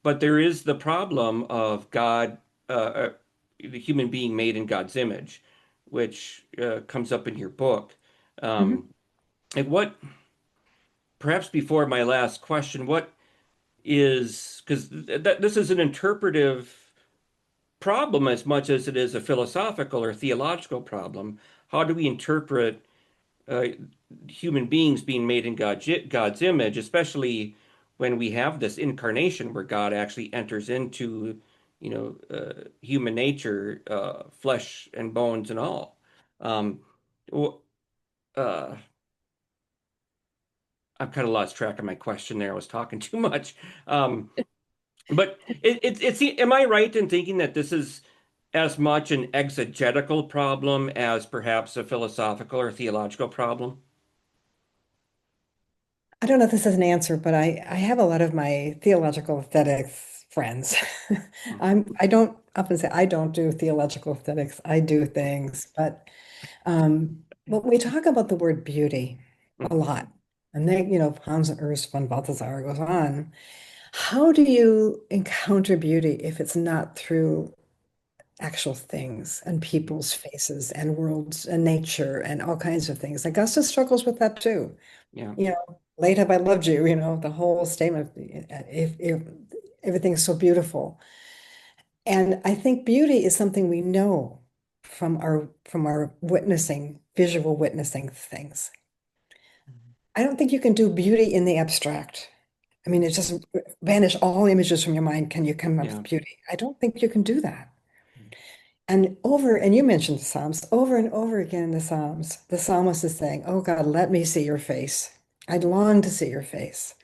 But there is the problem of God, the human being made in God's image, which comes up in your book. Mhm. Um, and what, perhaps before my last question, what is, because this is an interpretive problem as much as it is a philosophical or theological problem. How do we interpret uh, human beings being made in God's image, especially when we have this incarnation where God actually enters into, human nature, flesh and bones and all. Um, w- uh, I've kind of lost track of my question there. I was talking too much. Um, but am I right in thinking that this is as much an exegetical problem as perhaps a philosophical or theological problem? I don't know if this is an answer, but I have a lot of my theological aesthetics friends. I don't often say I don't do theological aesthetics. I do things, but we talk about the word beauty a Mhm. lot. And then, Hans Urs von Balthasar goes on. How do you encounter beauty if it's not through actual things and people's faces and worlds and nature and all kinds of things? Augustus struggles with that too. Yeah. Late have I loved you, the whole statement, if everything's so beautiful. And I think beauty is something we know from our witnessing, visual witnessing things. I don't think you can do beauty in the abstract. I mean, it's just banish all images from your mind. Can you come up with Yeah. beauty? I don't think you can do that. And you mentioned the Psalms over and over again in the Psalms. The psalmist is saying, "Oh God, let me see your face. I'd long to see your face."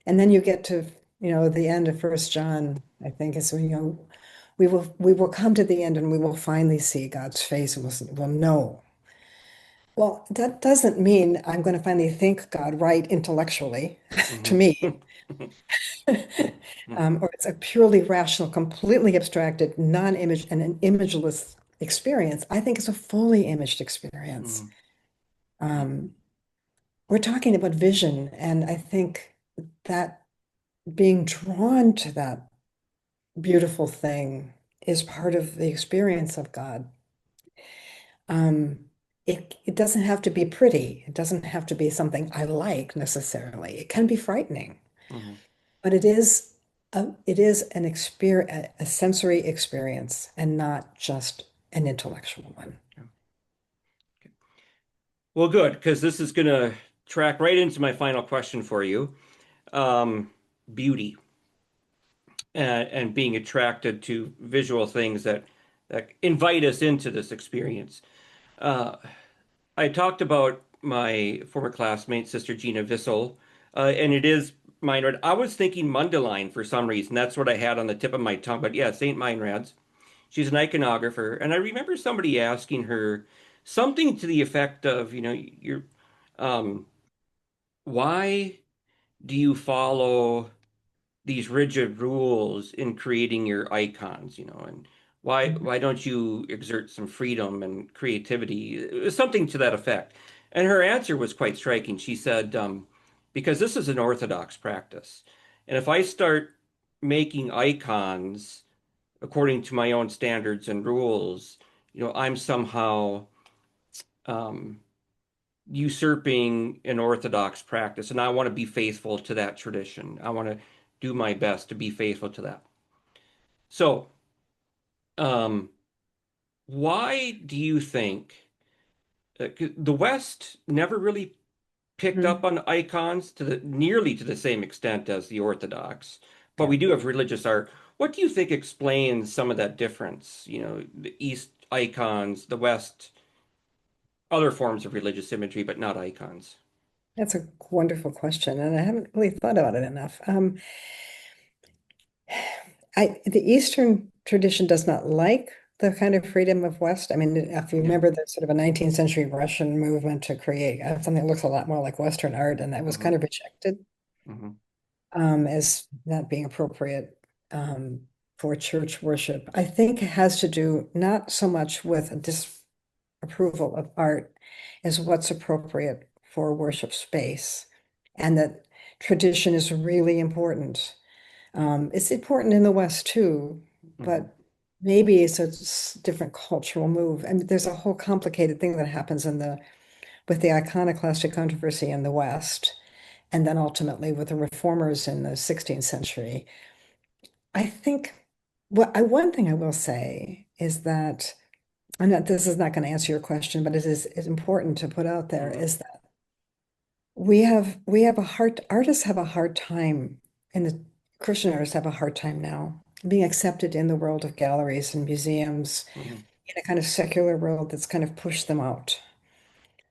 And then you get to, the end of First John, I think it's, we will come to the end and we will finally see God's face and we'll know. Well, that doesn't mean I'm going to finally think God right intellectually to Mhm. me. Or it's a purely rational, completely abstracted, non-image and an imageless experience. I think it's a fully imaged experience. Mhm. Um, we're talking about vision, and I think that being drawn to that beautiful thing is part of the experience of God. Um, it doesn't have to be pretty. It doesn't have to be something I like necessarily. It can be frightening, Mhm. but it is an experience, a sensory experience, and not just an intellectual one. Yeah. Well, good, because this is going to track right into my final question for you. Um, Beauty and being attracted to visual things that invite us into this experience. Uh, I talked about my former classmate, Sister Gina Vissel, and it is Meinrad. I was thinking Mundelein for some reason. That's what I had on the tip of my tongue. But yeah, Saint Meinrad's. She's an iconographer, and I remember somebody asking her something to the effect of, um, why do you follow these rigid rules in creating your icons, and why don't you exert some freedom and creativity, something to that effect. And her answer was quite striking. She said, because this is an orthodox practice, and if I start making icons according to my own standards and rules, I'm somehow um, usurping an Orthodox practice, and I want to be faithful to that tradition. I want to do my best to be faithful to that. So, um, why do you think the West never really picked up Mhm. on icons to the nearly to the same extent as the Orthodox, but Yeah, we do have religious art. What do you think explains some of that difference? The East icons, the West other forms of religious imagery, but not icons. that's a wonderful question, and I haven't really thought about it enough. The Eastern tradition does not like the kind of freedom of West. I mean, if you Yeah. remember the sort of a 19th century Russian movement to create something that looks a lot more like Western art, and that was Hmm. kind of rejected Hmm. as not being appropriate um, for church worship. I think it has to do not so much with a disapproval of art as what's appropriate for worship space, and that tradition is really important. It's important in the West too, Hmm. but maybe it's a different cultural move. And there's a whole complicated thing that happens with the iconoclastic controversy in the West, and then ultimately with the reformers in the 16th century. I think one thing I will say is that this is not going to answer your question, but it's important to put out there Hmm. is that we have artists have a hard time, and the Christian artists have a hard time now being accepted in the world of galleries and museums Hmm. in a kind of secular world that's kind of pushed them out.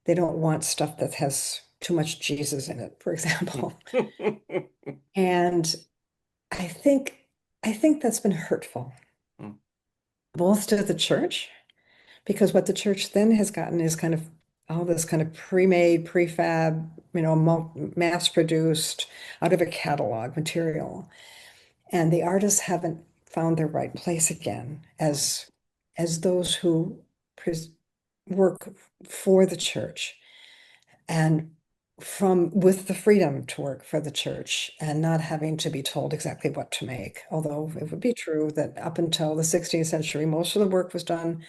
They don't want stuff that has too much Jesus in it, for example. And I think I think that's been hurtful, both to the church, because what the church then has gotten is kind of all this kind of pre-made, prefab, mass-produced, out of a catalog material. And the artists haven't found their right place again as those who work for the church and from with the freedom to work for the church and not having to be told exactly what to make. Although it would be true that up until the 16th century, most of the work was done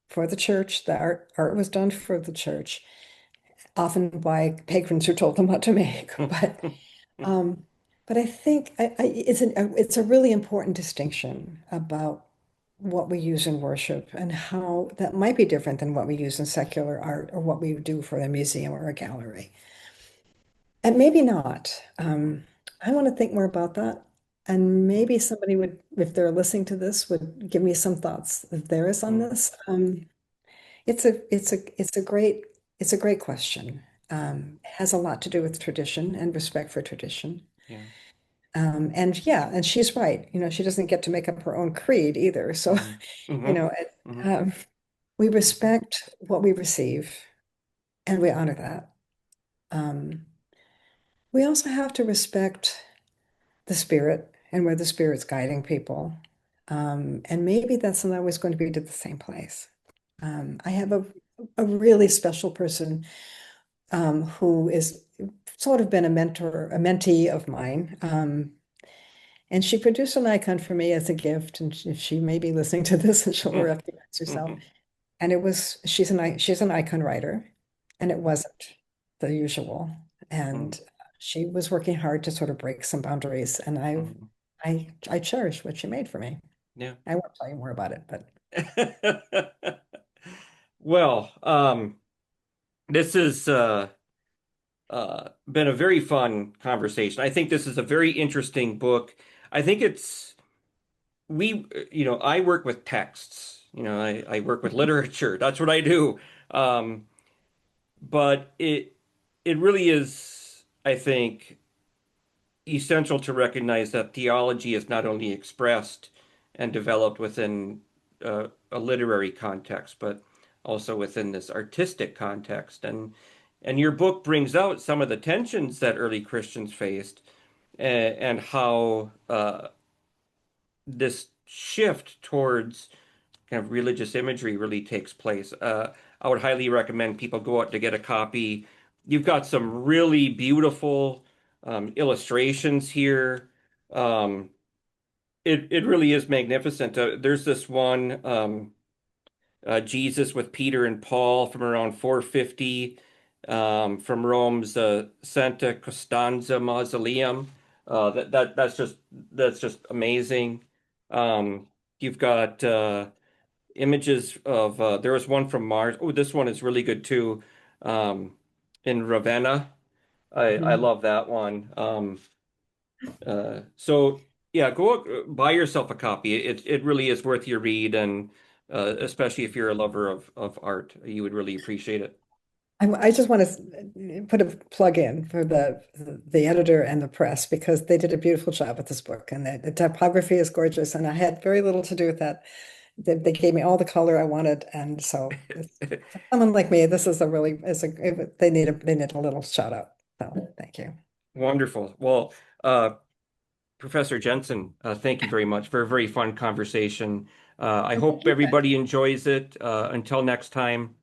for the church. The art was done for the church, often by patrons who told them what to make. Um, but I think it's a really important distinction about what we use in worship and how that might be different than what we use in secular art or what we do for a museum or a gallery. And maybe not. I want to think more about that. And maybe somebody would, if they're listening to this, would give me some thoughts of theirs on this. It's a great question. It has a lot to do with tradition and respect for tradition. Yeah. And yeah, and she's right. She doesn't get to make up her own creed either. So, Hmm. you Hmm. know, Hmm. we Hmm. respect what we receive and we honor that. Um, we also have to respect the spirit and where the spirit's guiding people. And maybe that's not always going to be to the same place. I have a really special person who is sort of been a mentee of mine. And she produced an icon for me as a gift, and she may be listening to this and she'll recognize herself. And she's an icon writer, and it wasn't the usual. And she was working hard to sort of break some boundaries, and I cherish what she made for me. Yeah. I won't tell you more about it, but Well, this has been a very fun conversation. I think this is a very interesting book. I think I work with texts. I work with literature. That's what I do. Um, but it really is, I think, essential to recognize that theology is not only expressed and developed within a literary context, but also within this artistic context. And your book brings out some of the tensions that early Christians faced and how this shift towards kind of religious imagery really takes place. I would highly recommend people go out to get a copy. You've got some really beautiful illustrations here. Um, it really is magnificent. There's this one Jesus with Peter and Paul from around 450 from Rome's Santa Costanza Mausoleum. That's just amazing. Um, you've got images of there was one from Mars. Oh, this one is really good too. Um, in Ravenna. I Mhm. love that one. So yeah, go buy yourself a copy. It really is worth your read, and especially if you're a lover of art, you would really appreciate it. I just want to put a plug in for the editor and the press because they did a beautiful job with this book, and the typography is gorgeous. And I had very little to do with that. They gave me all the color I wanted, and so for someone like me, this is a really is a they need a little shout out. So thank you. Wonderful. Well, uh, Professor Jensen, thank you very much for a very fun conversation. I Well, thank hope you, guys. everybody enjoys it. Until next time.